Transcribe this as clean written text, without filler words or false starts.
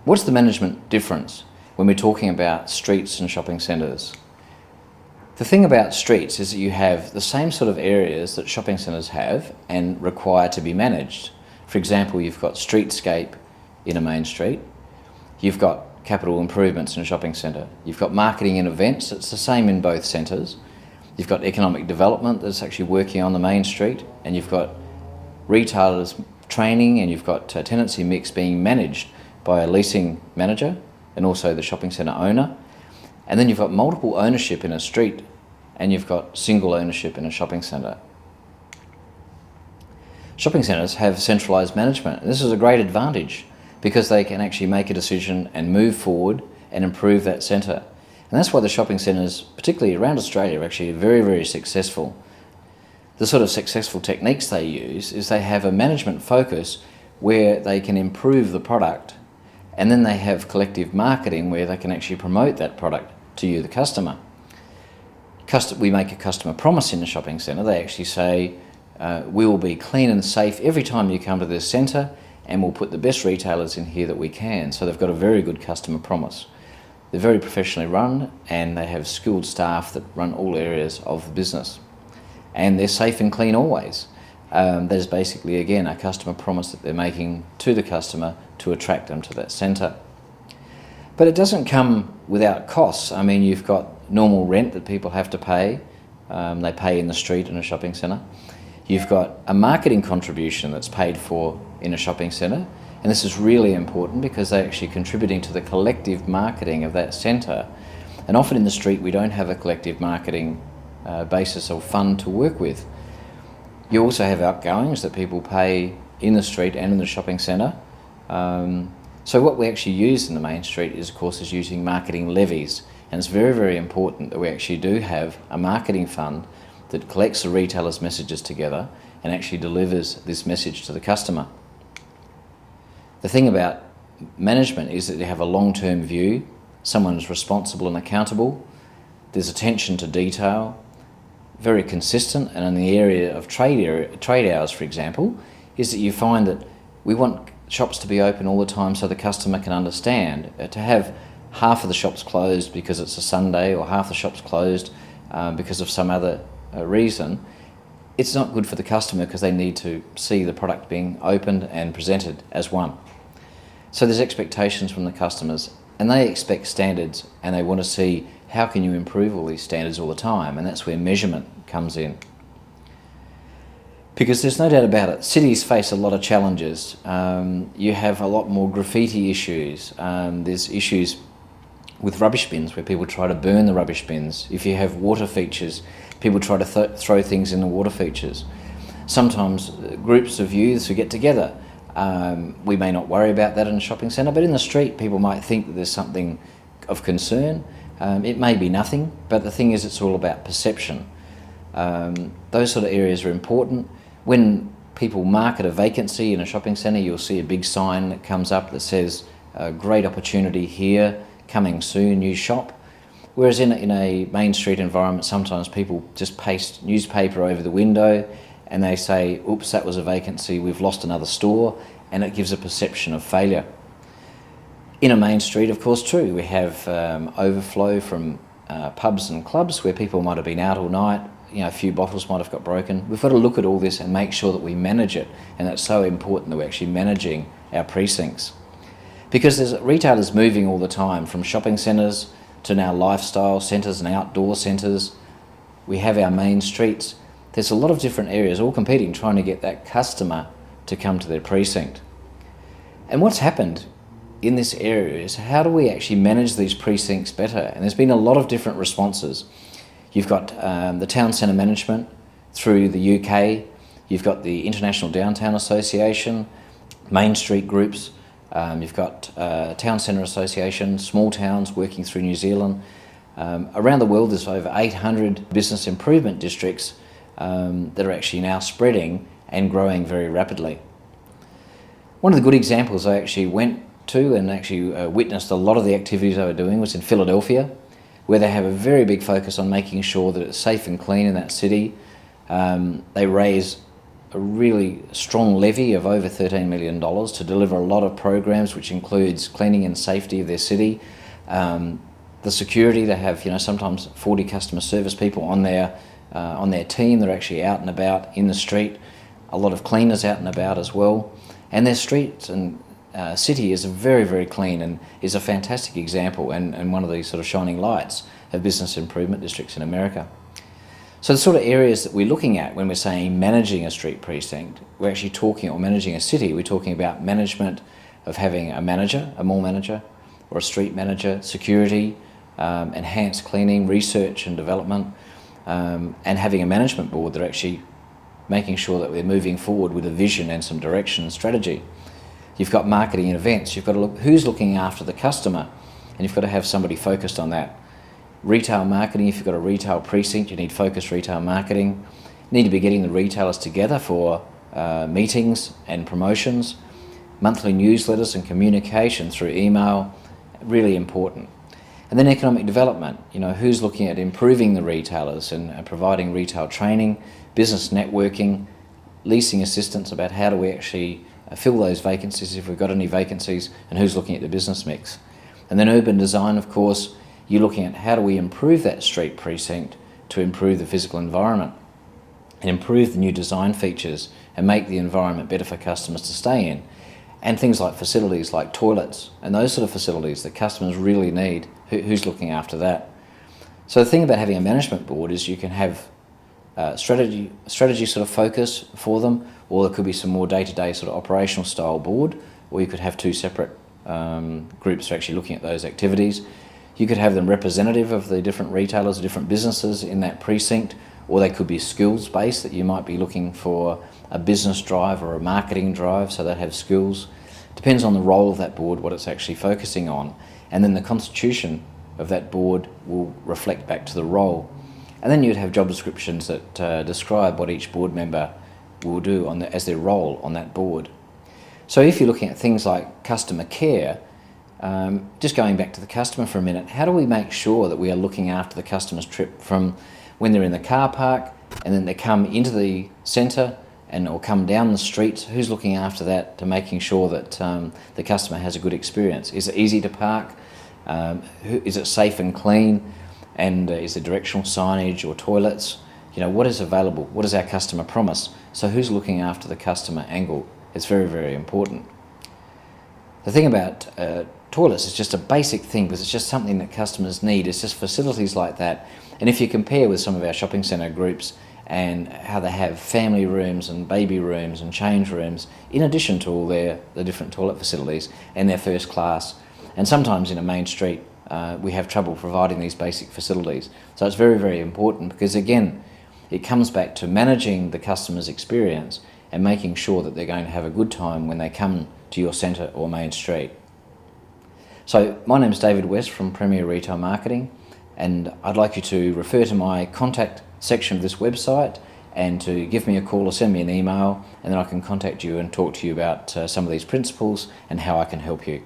What's the management difference when we're talking about streets and shopping centres? The thing about streets is that you have the same sort of areas that shopping centres have and require to be managed. For example, you've got streetscape in a main street, you've got capital improvements in a shopping centre, you've got marketing and events, it's the same in both centres, you've got economic development that's actually working on the main street, and you've got retailers training, and you've got tenancy mix being managed by a leasing manager and also the shopping centre owner. And then you've got multiple ownership in a street, and you've got single ownership in a shopping centre. Shopping centres have centralised management, and this is a great advantage because they can actually make a decision and move forward and improve that centre. And that's why the shopping centres, particularly around Australia, are actually very, very successful. The sort of successful techniques they use is they have a management focus where they can improve the product, and then they have collective marketing where they can actually promote that product to you, the customer. We make a customer promise in the shopping centre. They actually say, we will be clean and safe every time you come to this centre, and we'll put the best retailers in here that we can. So they've got a very good customer promise. They're very professionally run, and they have skilled staff that run all areas of the business. And they're safe and clean always. That is basically, again, a customer promise that they're making to the customer to attract them to that centre. But it doesn't come without costs. I mean, you've got normal rent that people have to pay. They pay in the street in a shopping centre. You've got a marketing contribution that's paid for in a shopping centre. And this is really important because they're actually contributing to the collective marketing of that centre. And often in the street, we don't have a collective marketing basis or fund to work with. You also have outgoings that people pay in the street and in the shopping centre. So what we actually use in the main street is, of course, is using marketing levies. And it's very, very important that we actually do have a marketing fund that collects the retailers' messages together and actually delivers this message to the customer. The thing about management is that you have a long-term view, someone is responsible and accountable, there's attention to detail, very consistent, and in the area of trade hours, for example, is that you find that we want shops to be open all the time so the customer can understand. To have half of the shops closed because it's a Sunday or half the shops closed because of some other reason, it's not good for the customer because they need to see the product being opened and presented as one. So there's expectations from the customers, and they expect standards, and they want to see how can you improve all these standards all the time, and that's where measurement comes in. Because there's no doubt about it, cities face a lot of challenges. You have a lot more graffiti issues. There's issues with rubbish bins where people try to burn the rubbish bins. If you have water features, people try to throw things in the water features. Sometimes groups of youths who get together, we may not worry about that in a shopping centre, but in the street people might think that there's something of concern. It may be nothing, but the thing is it's all about perception. Those sort of areas are important. When people market a vacancy in a shopping centre, you'll see a big sign that comes up that says, great opportunity here, coming soon, new shop. Whereas in a main street environment, sometimes people just paste newspaper over the window and they say, oops, that was a vacancy, we've lost another store, and it gives a perception of failure. In a main street, of course, true, we have overflow from pubs and clubs where people might have been out all night, a few bottles might have got broken. We've got to look at all this and make sure that we manage it, and that's so important that we're actually managing our precincts. Because there's retailers moving all the time, from shopping centres to now lifestyle centres and outdoor centres. We have our main streets. There's a lot of different areas all competing, trying to get that customer to come to their precinct. And what's happened in this area is how do we actually manage these precincts better? And there's been a lot of different responses. You've got the Town Centre Management through the UK, you've got the International Downtown Association, Main Street groups, you've got Town Centre Association, small towns working through New Zealand. Around the world there's over 800 business improvement districts that are actually now spreading and growing very rapidly. One of the good examples I actually went to and actually witnessed a lot of the activities they were doing was in Philadelphia, where they have a very big focus on making sure that it's safe and clean in that city. They raise a really strong levy of over $13 million to deliver a lot of programs, which includes cleaning and safety of their city. The security, they have sometimes 40 customer service people on their team. They're actually out and about in the street. A lot of cleaners out and about as well. And their streets and city is very, very clean and is a fantastic example and one of these sort of shining lights of business improvement districts in America. So the sort of areas that we're looking at when we're saying managing a street precinct, we're actually talking, or managing a city, we're talking about management of having a manager, a mall manager, or a street manager, security, enhanced cleaning, research and development, and having a management board that are actually making sure that we're moving forward with a vision and some direction and strategy. You've got marketing and events. You've got to look who's looking after the customer, and you've got to have somebody focused on that. Retail marketing, if you've got a retail precinct, you need focused retail marketing. You need to be getting the retailers together for meetings and promotions. Monthly newsletters and communication through email, really important. And then economic development, who's looking at improving the retailers and providing retail training, business networking, leasing assistance about how do we actually fill those vacancies if we've got any vacancies, and who's looking at the business mix. And then urban design, of course, you're looking at how do we improve that street precinct to improve the physical environment and improve the new design features and make the environment better for customers to stay in. And things like facilities like toilets and those sort of facilities that customers really need, who's looking after that. So the thing about having a management board is you can have strategy sort of focus for them, or there could be some more day-to-day sort of operational style board, or you could have two separate groups actually looking at those activities. You could have them representative of the different retailers, different businesses in that precinct, or they could be skills based, that you might be looking for a business drive or a marketing drive, so they have skills. Depends on the role of that board, what it's actually focusing on. And then the constitution of that board will reflect back to the role. And then you'd have job descriptions that describe what each board member will do as their role on that board. So if you're looking at things like customer care, just going back to the customer for a minute, how do we make sure that we are looking after the customer's trip from when they're in the car park and then they come into the centre or come down the streets? Who's looking after that to making sure that the customer has a good experience? Is it easy to park? Is it safe and clean? And is there directional signage or toilets? What is available? What does our customer promise? So who's looking after the customer angle? It's very, very important. The thing about toilets is just a basic thing, because it's just something that customers need. It's just facilities like that. And if you compare with some of our shopping centre groups and how they have family rooms and baby rooms and change rooms, in addition to all the different toilet facilities and their first class, and sometimes in a main street, we have trouble providing these basic facilities. So it's very, very important, because again, it comes back to managing the customer's experience and making sure that they're going to have a good time when they come to your centre or main street. So my name is David West from Premier Retail Marketing, and I'd like you to refer to my contact section of this website and to give me a call or send me an email, and then I can contact you and talk to you about some of these principles and how I can help you.